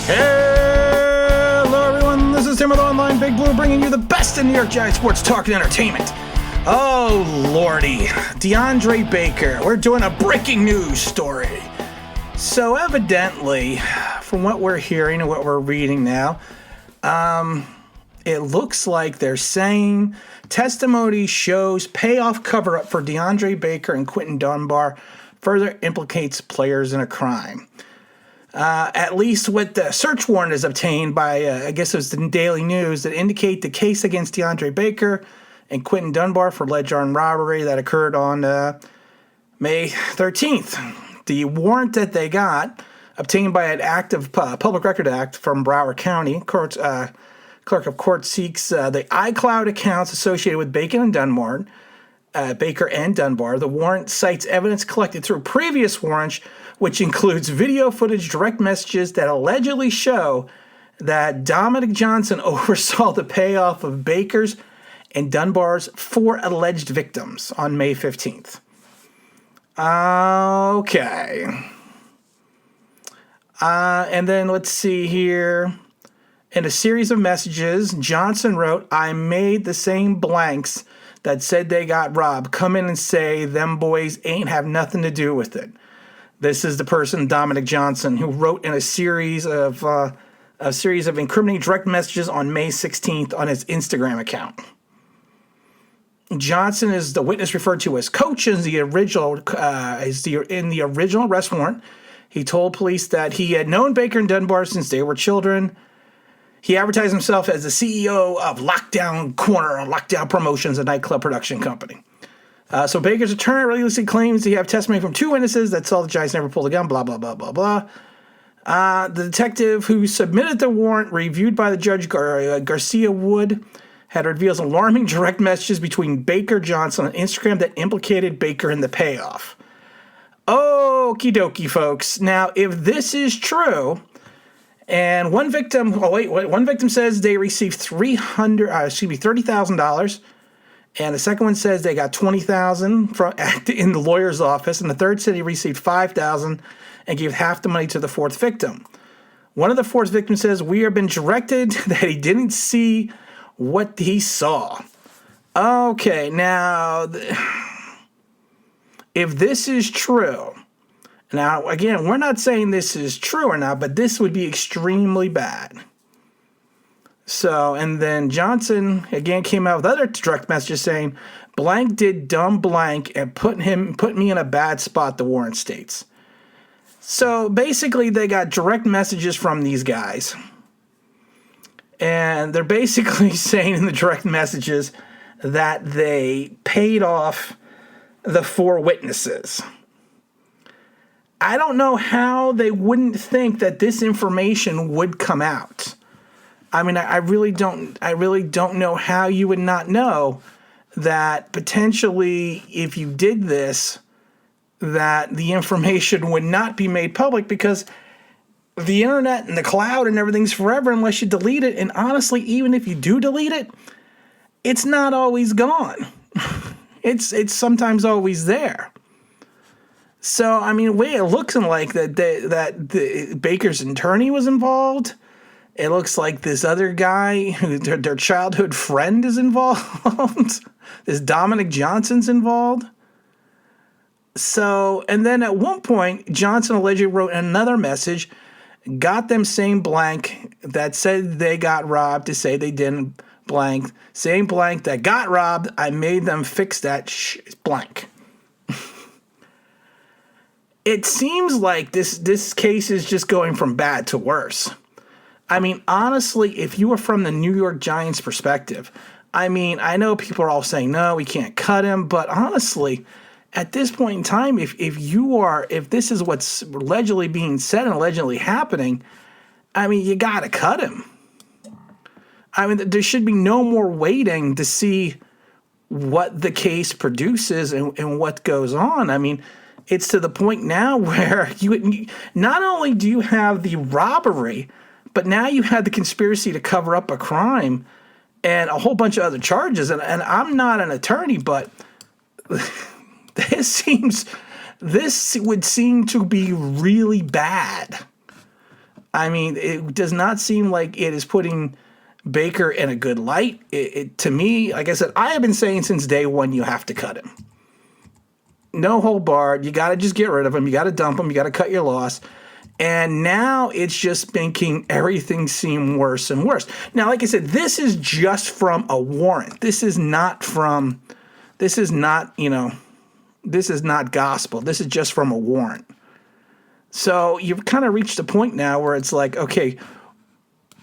Hello everyone, this is Tim with Online Big Blue bringing you the best in New York Giants sports talk and entertainment. Oh lordy, Deandre Baker, we're doing a breaking news story. So evidently, from what we're hearing and what we're reading now, it looks like they're saying testimony shows payoff cover-up for Deandre Baker and Quinton Dunbar further implicates players in a crime. At least what the search warrant is obtained by, I guess it was the Daily News, that indicate the case against Deandre Baker and Quinton Dunbar for alleged armed robbery that occurred on May 13th. The warrant that they got, obtained by an act of Public Record Act from Broward County, Clerk of Court seeks the iCloud accounts associated with Baker and Dunbar. The warrant cites evidence collected through previous warrants, which includes video footage, direct messages that allegedly show that Dominic Johnson oversaw the payoff of Baker's and Dunbar's 4 alleged victims on May 15th. Okay. And then let's see here. In a series of messages, Johnson wrote, "I made the same blanks that said they got robbed come in and say them boys ain't have nothing to do with it." This is the person, Dominic Johnson, who wrote in a series of incriminating direct messages on May 16th on his Instagram account. Johnson is the witness referred to as Coach in the original arrest warrant. He told police that he had known Baker and Dunbar since they were children. He advertised himself as the CEO of Lockdown Promotions, a nightclub production company. So Baker's attorney religiously claims he have testimony from 2 witnesses that saw the Giants never pulled a gun, blah, blah, blah, blah, blah. The detective who submitted the warrant, reviewed by the judge, Garcia Wood, had revealed alarming direct messages between Baker Johnson on Instagram that implicated Baker in the payoff. Okie dokie, folks. Now, if this is true, and one victim says they received $30,000, and the second one says they got $20,000 in the lawyer's office, and the third said he received $5,000 and gave half the money to the fourth victim. One of the fourth victims says, "We have been directed that he didn't see what he saw." Okay, now, if this is true, now, again, we're not saying this is true or not, but this would be extremely bad. So, and then Johnson, again, came out with other direct messages saying, "Blank did dumb blank and put me in a bad spot," the warrant states. So, basically, they got direct messages from these guys. And they're basically saying in the direct messages that they paid off the 4 witnesses. I don't know how they wouldn't think that this information would come out. I mean, I really don't know how you would not know that potentially if you did this, that the information would not be made public, because the internet and the cloud and everything's forever unless you delete it. And honestly, even if you do delete it, it's not always gone. It's sometimes always there. So, I mean, the way it looks like that the Baker's attorney was involved. It looks like this other guy, who their childhood friend, is involved. This Dominic Johnson's involved. So, and then at one point, Johnson allegedly wrote another message, got them same blank that said they got robbed to say they didn't blank. Same blank that got robbed, I made them fix that blank. It seems like this case is just going from bad to worse. I mean, honestly, if you were from the New York Giants perspective, I mean, I know people are all saying, no, we can't cut him. But honestly, at this point in time, if this is what's allegedly being said and allegedly happening, I mean, you got to cut him. I mean, there should be no more waiting to see what the case produces and what goes on. I mean, it's to the point now where you not only do you have the robbery, but now you had the conspiracy to cover up a crime and a whole bunch of other charges. And I'm not an attorney, but this would seem to be really bad. I mean, it does not seem like it is putting Baker in a good light. To me, like I said, I have been saying since day one, you have to cut him. No hold barred. You got to just get rid of him. You got to dump him. You got to cut your loss. And now it's just making everything seem worse and worse. Now, like I said, this is just from a warrant. This is not, this is not gospel. This is just from a warrant. So you've kind of reached a point now where it's like, okay,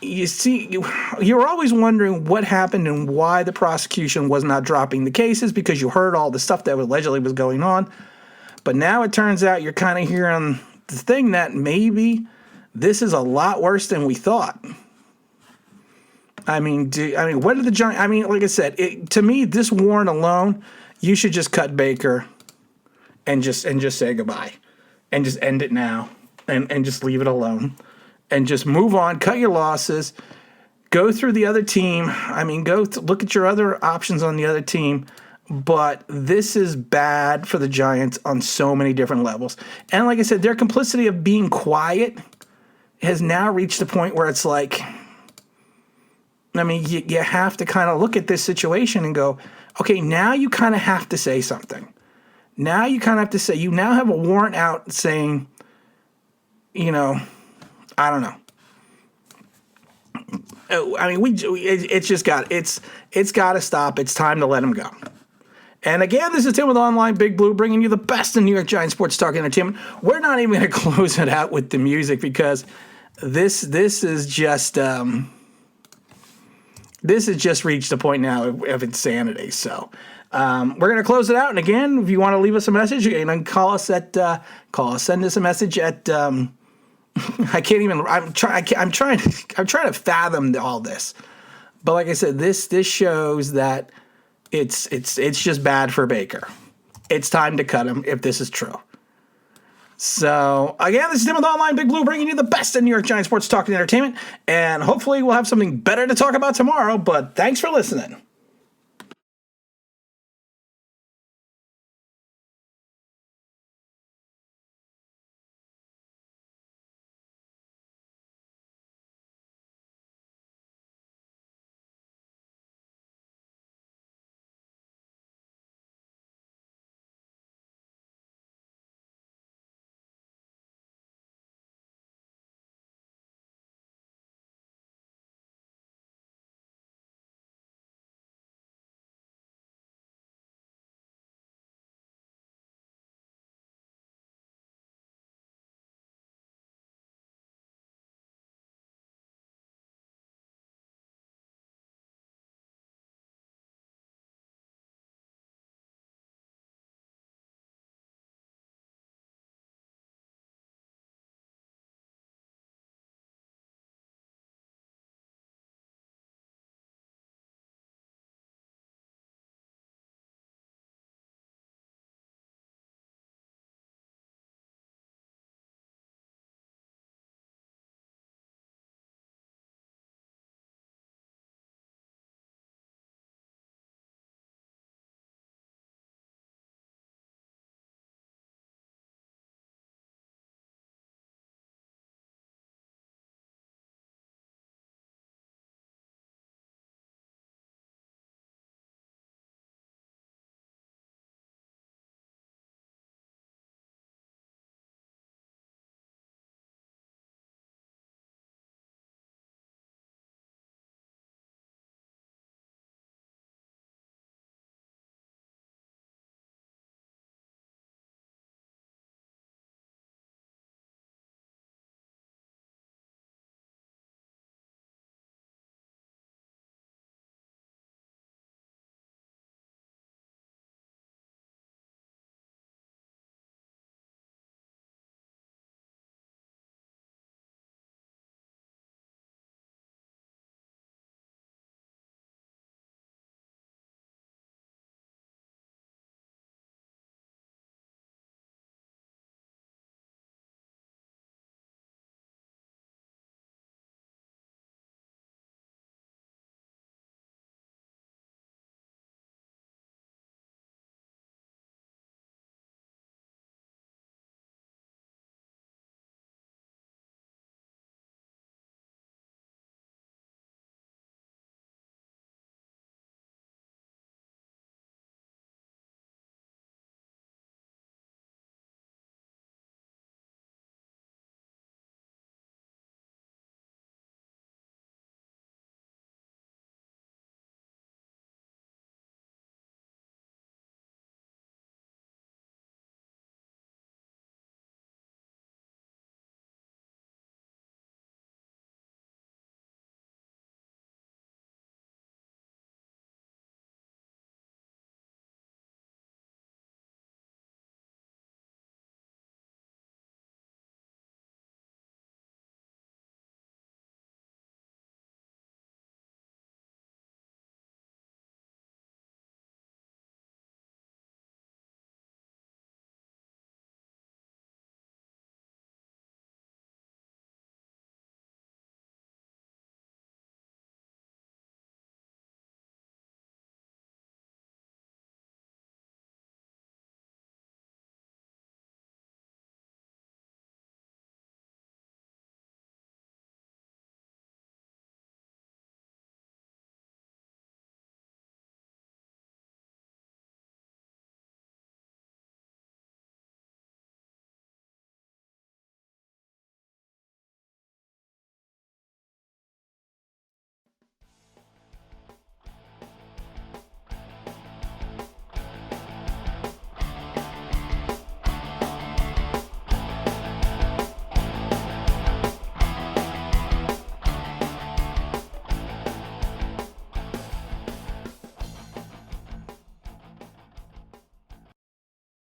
you see, you're always wondering what happened and why the prosecution was not dropping the cases because you heard all the stuff that allegedly was going on. But now it turns out you're kind of hearing the thing that maybe this is a lot worse than we thought. I mean, what did the Giants? I mean, like I said, to me, this warrant alone, you should just cut Baker and just say goodbye, and just end it now, and just leave it alone, and just move on. Cut your losses. Go through the other team. I mean, look at your other options on the other team. But this is bad for the Giants on so many different levels. And like I said, their complicity of being quiet has now reached the point where it's like, I mean, you have to kind of look at this situation and go, okay, now you kind of have to say something. Now you kind of have to say, you now have a warrant out saying, I don't know. I mean, it's got to stop. It's time to let him go. And again, this is Tim with Online Big Blue, bringing you the best in New York Giants sports talk and entertainment. We're not even going to close it out with the music because this is just reached a point now of insanity. So we're going to close it out. And again, if you want to leave us a message, you can send us a message at. I can't even. I'm trying to fathom all this, but like I said, this shows that. It's just bad for Baker. It's time to cut him if this is true. So, again, this is Tim with Online Big Blue, bringing you the best in New York Giants sports talk and entertainment. And hopefully we'll have something better to talk about tomorrow. But thanks for listening.